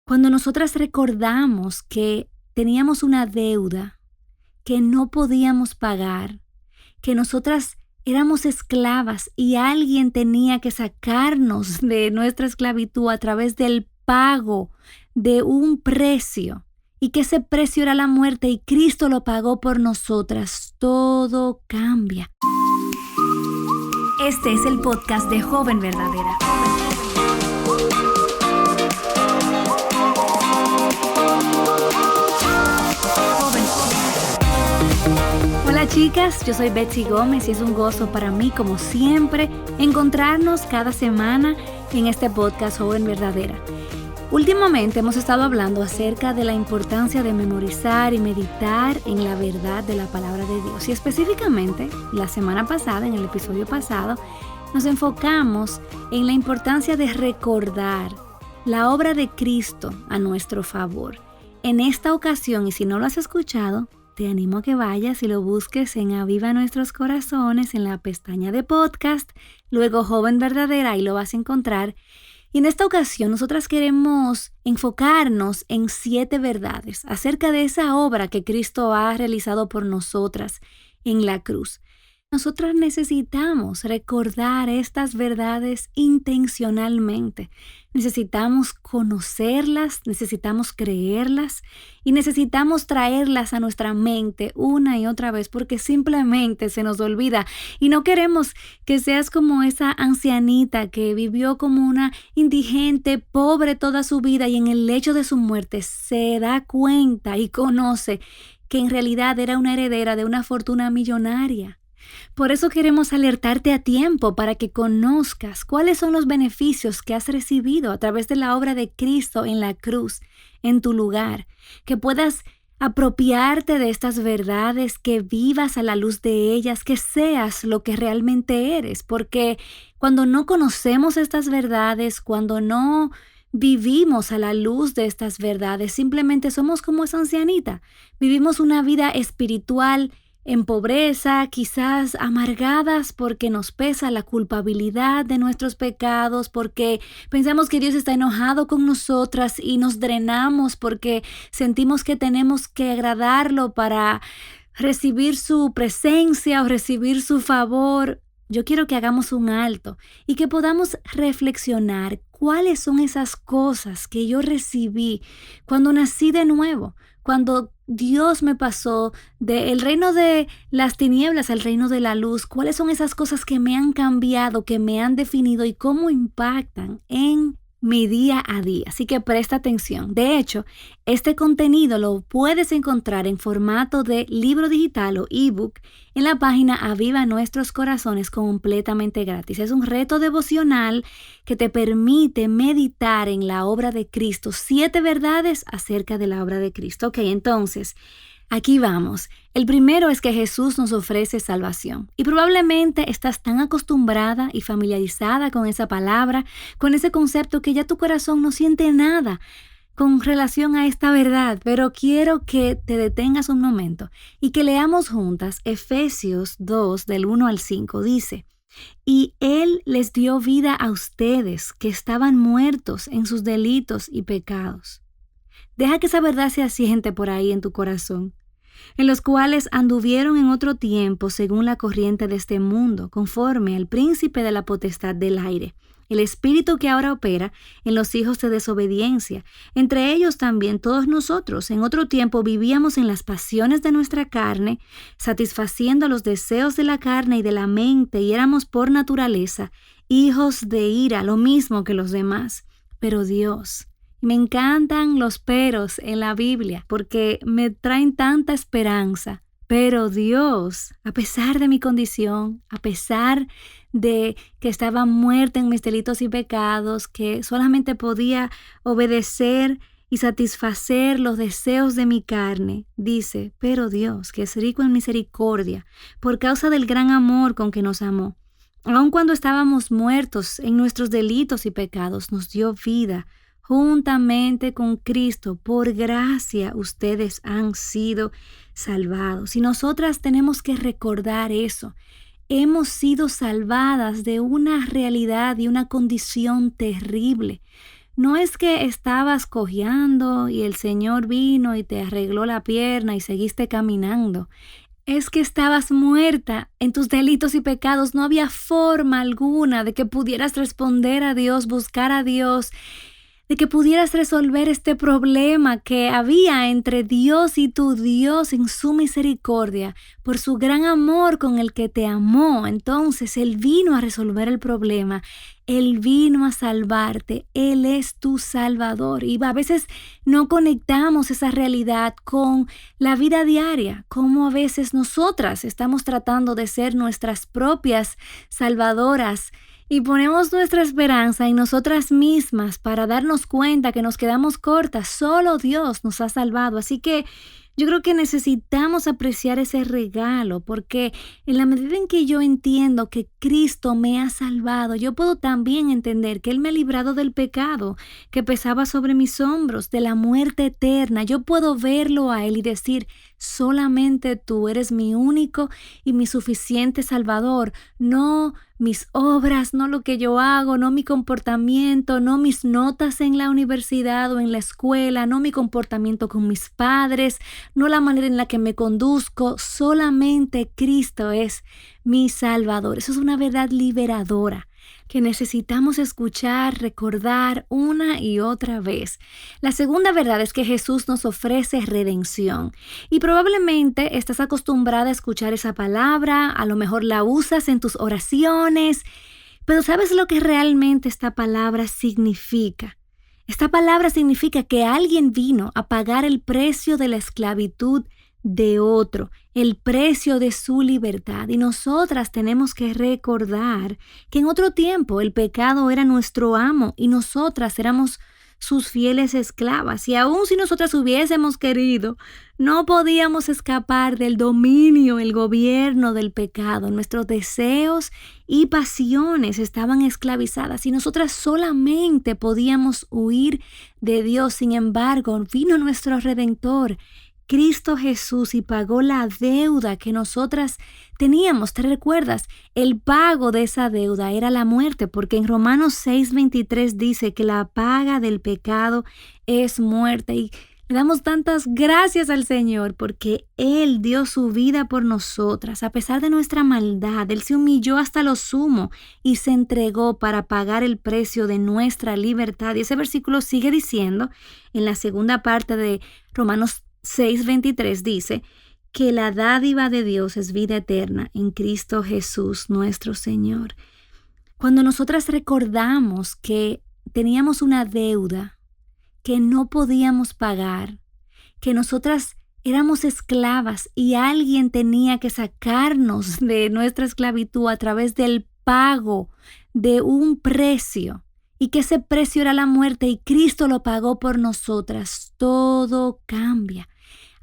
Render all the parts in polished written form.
Cuando nosotras recordamos que teníamos una deuda que no podíamos pagar, que nosotras éramos esclavas y alguien tenía que sacarnos de nuestra esclavitud a través del pago de un precio, y que ese precio era la muerte y Cristo lo pagó por nosotras, todo cambia. Este es el podcast de Joven Verdadera. Hola chicas, yo soy Betsy Gómez y es un gozo para mí, como siempre, encontrarnos cada semana en este podcast Joven Verdadera. Últimamente hemos estado hablando acerca de la importancia de memorizar y meditar en la verdad de la palabra de Dios. Y específicamente, la semana pasada, en el episodio pasado, nos enfocamos en la importancia de recordar la obra de Cristo a nuestro favor. En esta ocasión, y si no lo has escuchado, te animo a que vayas y lo busques en Aviva Nuestros Corazones, en la pestaña de podcast, luego Joven Verdadera, ahí lo vas a encontrar. Y en esta ocasión nosotras queremos enfocarnos en 7 verdades acerca de esa obra que Cristo ha realizado por nosotras en la cruz. Nosotras necesitamos recordar estas verdades intencionalmente. Necesitamos conocerlas, necesitamos creerlas y necesitamos traerlas a nuestra mente una y otra vez porque simplemente se nos olvida. Y no queremos que seas como esa ancianita que vivió como una indigente, pobre toda su vida y en el lecho de su muerte se da cuenta y conoce que en realidad era una heredera de una fortuna millonaria. Por eso queremos alertarte a tiempo para que conozcas cuáles son los beneficios que has recibido a través de la obra de Cristo en la cruz, en tu lugar, que puedas apropiarte de estas verdades, que vivas a la luz de ellas, que seas lo que realmente eres, porque cuando no conocemos estas verdades, cuando no vivimos a la luz de estas verdades, simplemente somos como esa ancianita, vivimos una vida espiritual en pobreza, quizás amargadas porque nos pesa la culpabilidad de nuestros pecados, porque pensamos que Dios está enojado con nosotras y nos drenamos porque sentimos que tenemos que agradarlo para recibir su presencia o recibir su favor. Yo quiero que hagamos un alto y que podamos reflexionar cuáles son esas cosas que yo recibí cuando nací de nuevo, cuando Dios me pasó del reino de las tinieblas al reino de la luz. ¿Cuáles son esas cosas que me han cambiado, que me han definido y cómo impactan en mi día a día? Así que presta atención. De hecho, este contenido lo puedes encontrar en formato de libro digital o ebook en la página Aviva Nuestros Corazones, completamente gratis. Es un reto devocional que te permite meditar en la obra de Cristo. 7 verdades acerca de la obra de Cristo. Ok, entonces, aquí vamos. El primero es que Jesús nos ofrece salvación. Y probablemente estás tan acostumbrada y familiarizada con esa palabra, con ese concepto, que ya tu corazón no siente nada con relación a esta verdad, pero quiero que te detengas un momento y que leamos juntas Efesios 2 del 1 al 5. Dice: y Él les dio vida a ustedes que estaban muertos en sus delitos y pecados. Deja que esa verdad se asiente por ahí en tu corazón, en los cuales anduvieron en otro tiempo según la corriente de este mundo, conforme al príncipe de la potestad del aire, el espíritu que ahora opera en los hijos de desobediencia. Entre ellos también todos nosotros en otro tiempo vivíamos en las pasiones de nuestra carne, satisfaciendo los deseos de la carne y de la mente, y éramos por naturaleza hijos de ira, lo mismo que los demás. Pero Dios... Me encantan los peros en la Biblia porque me traen tanta esperanza. Pero Dios, a pesar de mi condición, a pesar de que estaba muerta en mis delitos y pecados, que solamente podía obedecer y satisfacer los deseos de mi carne, dice: pero Dios, que es rico en misericordia, por causa del gran amor con que nos amó, aun cuando estábamos muertos en nuestros delitos y pecados, nos dio vida juntamente con Cristo. Por gracia ustedes han sido salvados. Y nosotras tenemos que recordar eso. Hemos sido salvadas de una realidad y una condición terrible. No es que estabas cojeando y el Señor vino y te arregló la pierna y seguiste caminando. Es que estabas muerta en tus delitos y pecados. No había forma alguna de que pudieras responder a Dios, buscar a Dios, de que pudieras resolver este problema que había entre Dios y tu Dios en su misericordia, por su gran amor con el que te amó. Entonces Él vino a resolver el problema, Él vino a salvarte, Él es tu Salvador. Y a veces no conectamos esa realidad con la vida diaria, como a veces nosotras estamos tratando de ser nuestras propias salvadoras, y ponemos nuestra esperanza en nosotras mismas para darnos cuenta que nos quedamos cortas. Solo Dios nos ha salvado. Así que yo creo que necesitamos apreciar ese regalo, porque en la medida en que yo entiendo que Cristo me ha salvado, yo puedo también entender que Él me ha librado del pecado que pesaba sobre mis hombros, de la muerte eterna. Yo puedo verlo a Él y decir: solamente tú eres mi único y mi suficiente Salvador. No mis obras, no lo que yo hago, no mi comportamiento, no mis notas en la universidad o en la escuela, no mi comportamiento con mis padres, no la manera en la que me conduzco. Solamente Cristo es mi Salvador. Eso es una verdad liberadora que necesitamos escuchar, recordar una y otra vez. La segunda verdad es que Jesús nos ofrece redención. Y probablemente estás acostumbrada a escuchar esa palabra, a lo mejor la usas en tus oraciones, pero ¿sabes lo que realmente esta palabra significa? Esta palabra significa que alguien vino a pagar el precio de la esclavitud de otro, el precio de su libertad. Y nosotras tenemos que recordar que en otro tiempo el pecado era nuestro amo y nosotras éramos sus fieles esclavas. Y aun si nosotras hubiésemos querido, no podíamos escapar del dominio, el gobierno del pecado. Nuestros deseos y pasiones estaban esclavizadas y nosotras solamente podíamos huir de Dios. Sin embargo, vino nuestro Redentor, Cristo Jesús, y pagó la deuda que nosotras teníamos. ¿Te recuerdas? El pago de esa deuda era la muerte, porque en Romanos 6:23 dice que la paga del pecado es muerte. Y le damos tantas gracias al Señor porque Él dio su vida por nosotras. A pesar de nuestra maldad, Él se humilló hasta lo sumo y se entregó para pagar el precio de nuestra libertad. Y ese versículo sigue diciendo, en la segunda parte de Romanos 6:23 dice que la dádiva de Dios es vida eterna en Cristo Jesús nuestro Señor. Cuando nosotras recordamos que teníamos una deuda que no podíamos pagar, que nosotras éramos esclavas y alguien tenía que sacarnos de nuestra esclavitud a través del pago de un precio, y que ese precio era la muerte y Cristo lo pagó por nosotras, todo cambia.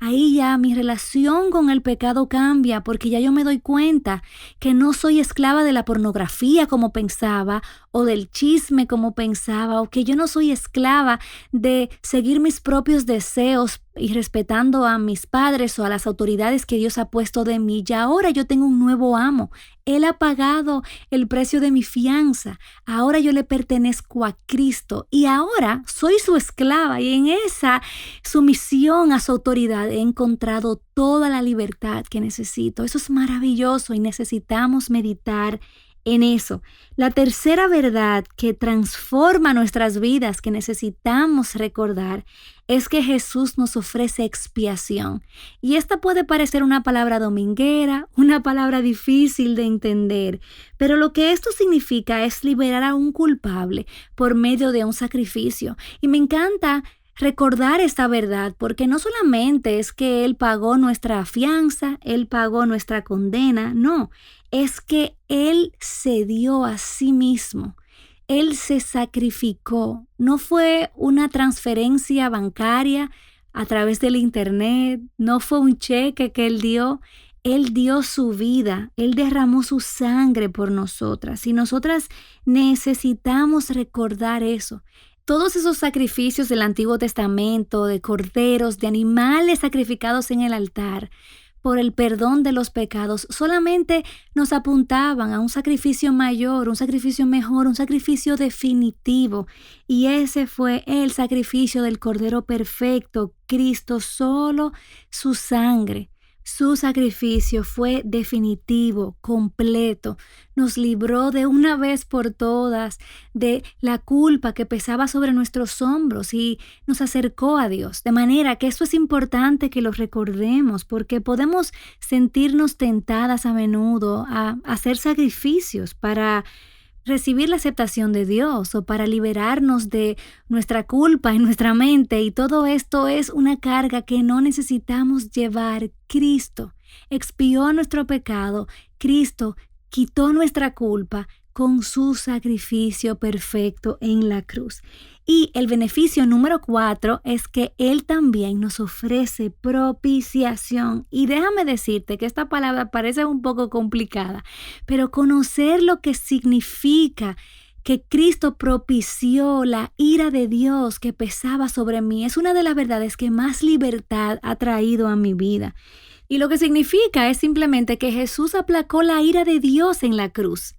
Ahí ya mi relación con el pecado cambia, porque ya yo me doy cuenta que no soy esclava de la pornografía como pensaba, o del chisme como pensaba, o que yo no soy esclava de seguir mis propios deseos y respetando a mis padres o a las autoridades que Dios ha puesto de mí. Ya ahora yo tengo un nuevo amo. Él ha pagado el precio de mi fianza. Ahora yo le pertenezco a Cristo y ahora soy su esclava, y en esa sumisión a su autoridad he encontrado toda la libertad que necesito. Eso es maravilloso y necesitamos meditar en eso. La tercera verdad que transforma nuestras vidas, que necesitamos recordar, es que Jesús nos ofrece expiación. Y esta puede parecer una palabra dominguera, una palabra difícil de entender, pero lo que esto significa es liberar a un culpable por medio de un sacrificio. Y me encanta recordar esta verdad, porque no solamente es que Él pagó nuestra fianza, Él pagó nuestra condena, no, es que Él se dio a sí mismo. Él se sacrificó. No fue una transferencia bancaria a través del internet, no fue un cheque que Él dio. Él dio su vida, Él derramó su sangre por nosotras, y nosotras necesitamos recordar eso. Todos esos sacrificios del Antiguo Testamento, de corderos, de animales sacrificados en el altar, por el perdón de los pecados, solamente nos apuntaban a un sacrificio mayor, un sacrificio mejor, un sacrificio definitivo. Y ese fue el sacrificio del Cordero perfecto, Cristo, solo su sangre. Su sacrificio fue definitivo, completo. Nos libró de una vez por todas de la culpa que pesaba sobre nuestros hombros y nos acercó a Dios. De manera que esto es importante que lo recordemos, porque podemos sentirnos tentadas a menudo a hacer sacrificios para recibir la aceptación de Dios o para liberarnos de nuestra culpa en nuestra mente, y todo esto es una carga que no necesitamos llevar. Cristo expió nuestro pecado, Cristo quitó nuestra culpa con su sacrificio perfecto en la cruz. Y el beneficio número 4 es que Él también nos ofrece propiciación. Y déjame decirte que esta palabra parece un poco complicada, pero conocer lo que significa que Cristo propició la ira de Dios que pesaba sobre mí es una de las verdades que más libertad ha traído a mi vida. Y lo que significa es simplemente que Jesús aplacó la ira de Dios en la cruz.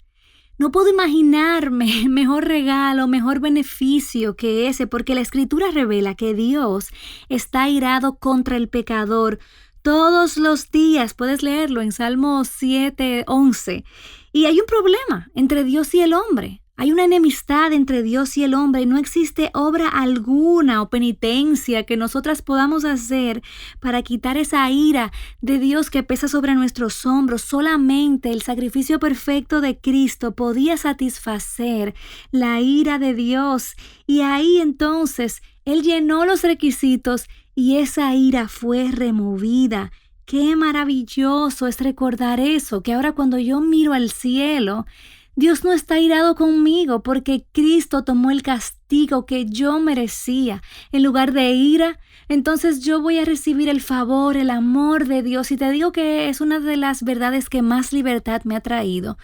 No puedo imaginarme mejor regalo, mejor beneficio que ese, porque la Escritura revela que Dios está irado contra el pecador todos los días. Puedes leerlo en Salmo 7:11. Y hay un problema entre Dios y el hombre. Hay una enemistad entre Dios y el hombre y no existe obra alguna o penitencia que nosotras podamos hacer para quitar esa ira de Dios que pesa sobre nuestros hombros. Solamente el sacrificio perfecto de Cristo podía satisfacer la ira de Dios. Y ahí entonces Él llenó los requisitos y esa ira fue removida. Qué maravilloso es recordar eso, que ahora cuando yo miro al cielo, Dios no está irado conmigo porque Cristo tomó el castigo que yo merecía. En lugar de ira, entonces yo voy a recibir el favor, el amor de Dios. Y te digo que es una de las verdades que más libertad me ha traído,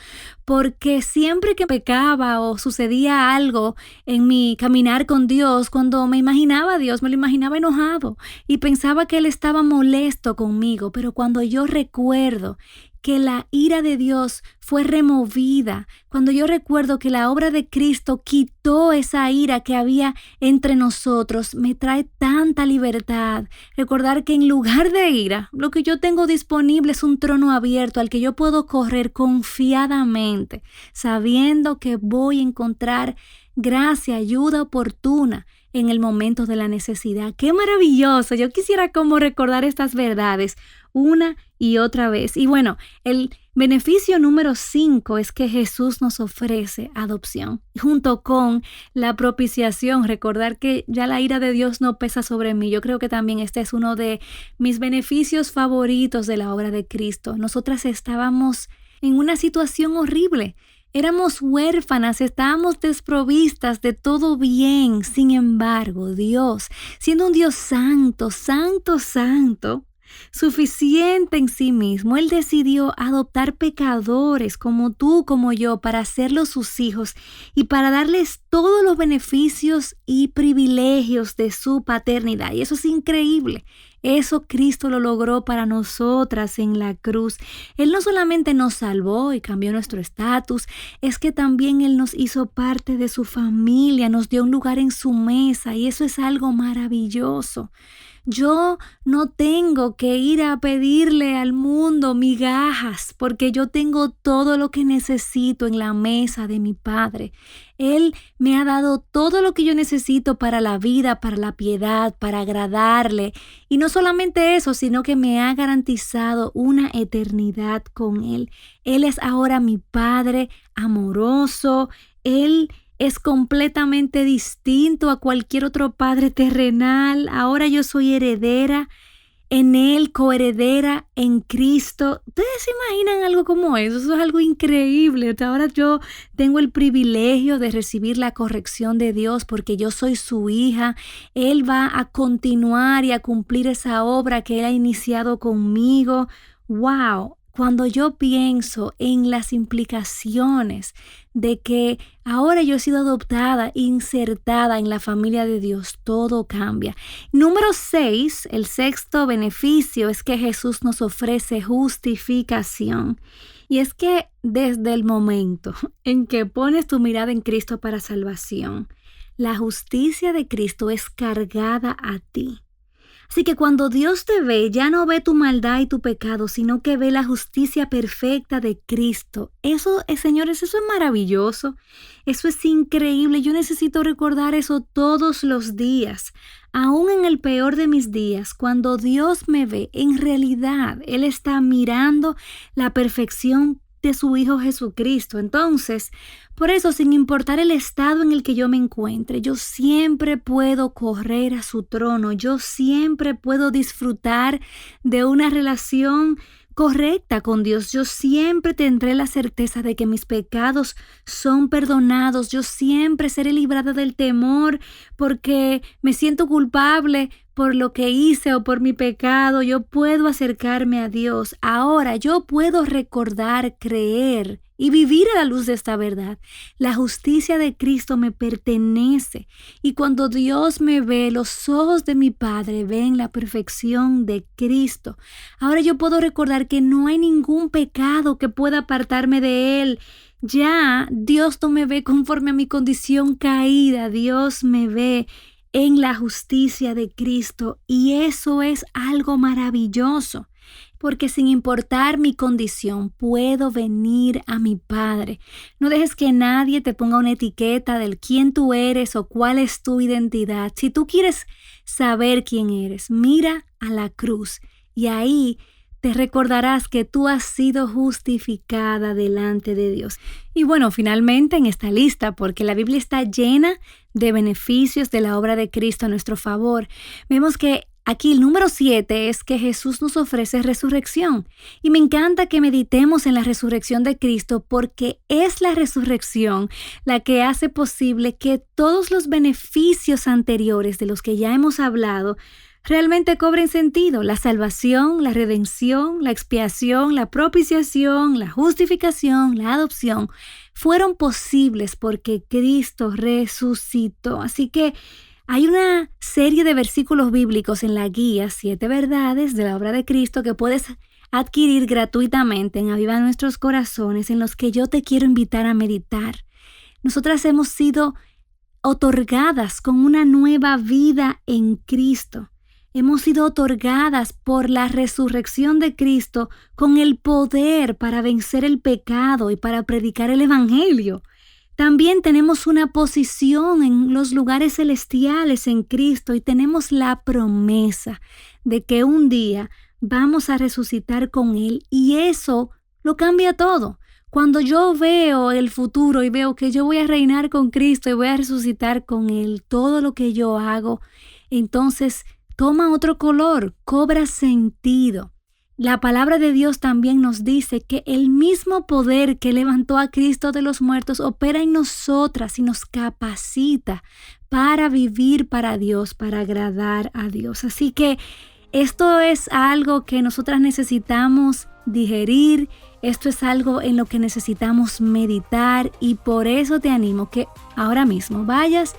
porque siempre que pecaba o sucedía algo en mi caminar con Dios, cuando me imaginaba a Dios, me lo imaginaba enojado y pensaba que Él estaba molesto conmigo. Pero cuando yo recuerdo que la ira de Dios fue removida, cuando yo recuerdo que la obra de Cristo quitó esa ira que había entre nosotros, me trae tanta libertad. Recordar que en lugar de ira, lo que yo tengo disponible es un trono abierto al que yo puedo correr confiadamente, sabiendo que voy a encontrar gracia, ayuda oportuna en el momento de la necesidad. ¡Qué maravilloso! Yo quisiera como recordar estas verdades una y otra vez. Y bueno, el beneficio número 5 es que Jesús nos ofrece adopción. Junto con la propiciación, recordar que ya la ira de Dios no pesa sobre mí. Yo creo que también este es uno de mis beneficios favoritos de la obra de Cristo. Nosotras estábamos en una situación horrible. Éramos huérfanas, estábamos desprovistas de todo bien. Sin embargo, Dios, siendo un Dios santo, santo, santo, suficiente en sí mismo, Él decidió adoptar pecadores como tú, como yo, para hacerlos sus hijos y para darles todos los beneficios y privilegios de su paternidad. Y eso es increíble. Eso Cristo lo logró para nosotras en la cruz. Él no solamente nos salvó y cambió nuestro estatus, es que también Él nos hizo parte de su familia, nos dio un lugar en su mesa, y eso es algo maravilloso. Yo no tengo que ir a pedirle al mundo migajas, porque yo tengo todo lo que necesito en la mesa de mi Padre. Él me ha dado todo lo que yo necesito para la vida, para la piedad, para agradarle. Y no solamente eso, sino que me ha garantizado una eternidad con Él. Él es ahora mi Padre amoroso. Él es completamente distinto a cualquier otro padre terrenal. Ahora yo soy heredera en Él, coheredera en Cristo. ¿Ustedes se imaginan algo como eso? Eso es algo increíble. Ahora yo tengo el privilegio de recibir la corrección de Dios porque yo soy su hija. Él va a continuar y a cumplir esa obra que Él ha iniciado conmigo. ¡Wow! cuando yo pienso en las implicaciones de que ahora yo he sido adoptada, insertada en la familia de Dios, todo cambia. Número 6, el sexto beneficio es que Jesús nos ofrece justificación. Y es que desde el momento en que pones tu mirada en Cristo para salvación, la justicia de Cristo es cargada a ti. Así que cuando Dios te ve, ya no ve tu maldad y tu pecado, sino que ve la justicia perfecta de Cristo. Eso, señores, eso es maravilloso. Eso es increíble. Yo necesito recordar eso todos los días. Aún en el peor de mis días, cuando Dios me ve, en realidad Él está mirando la perfección de su Hijo Jesucristo. Entonces, por eso, sin importar el estado en el que yo me encuentre, yo siempre puedo correr a su trono. Yo siempre puedo disfrutar de una relación correcta con Dios. Yo siempre tendré la certeza de que mis pecados son perdonados. Yo siempre seré librada del temor porque me siento culpable por lo que hice o por mi pecado. Yo puedo acercarme a Dios. Ahora yo puedo recordar, creer y vivir a la luz de esta verdad. La justicia de Cristo me pertenece. Y cuando Dios me ve, los ojos de mi Padre ven la perfección de Cristo. Ahora yo puedo recordar que no hay ningún pecado que pueda apartarme de Él. Ya Dios no me ve conforme a mi condición caída. Dios me ve en la justicia de Cristo. Y eso es algo maravilloso. Porque sin importar mi condición, puedo venir a mi Padre. No dejes que nadie te ponga una etiqueta del quién tú eres o cuál es tu identidad. Si tú quieres saber quién eres, mira a la cruz y ahí te recordarás que tú has sido justificada delante de Dios. Y bueno, finalmente en esta lista, porque la Biblia está llena de beneficios de la obra de Cristo a nuestro favor, vemos que aquí el número 7 es que Jesús nos ofrece resurrección. Y me encanta que meditemos en la resurrección de Cristo porque es la resurrección la que hace posible que todos los beneficios anteriores de los que ya hemos hablado realmente cobren sentido. La salvación, la redención, la expiación, la propiciación, la justificación, la adopción fueron posibles porque Cristo resucitó. Así que hay una serie de versículos bíblicos en la guía 7 verdades de la obra de Cristo que puedes adquirir gratuitamente en Aviva Nuestros Corazones, en los que yo te quiero invitar a meditar. Nosotras hemos sido otorgadas con una nueva vida en Cristo. Hemos sido otorgadas por la resurrección de Cristo con el poder para vencer el pecado y para predicar el Evangelio. También tenemos una posición en los lugares celestiales en Cristo y tenemos la promesa de que un día vamos a resucitar con Él y eso lo cambia todo. Cuando yo veo el futuro y veo que yo voy a reinar con Cristo y voy a resucitar con Él, todo lo que yo hago, entonces toma otro color, cobra sentido. La palabra de Dios también nos dice que el mismo poder que levantó a Cristo de los muertos opera en nosotras y nos capacita para vivir para Dios, para agradar a Dios. Así que esto es algo que nosotras necesitamos digerir, esto es algo en lo que necesitamos meditar y por eso te animo que ahora mismo vayas,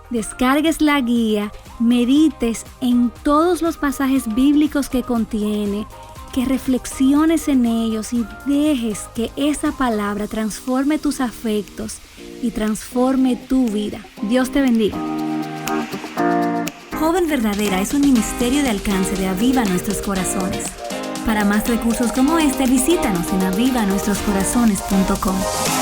descargues la guía, medites en todos los pasajes bíblicos que contiene, que reflexiones en ellos y dejes que esa palabra transforme tus afectos y transforme tu vida. Dios te bendiga. Joven Verdadera es un ministerio de alcance de Aviva Nuestros Corazones. Para más recursos como este, visítanos en avivanuestroscorazones.com.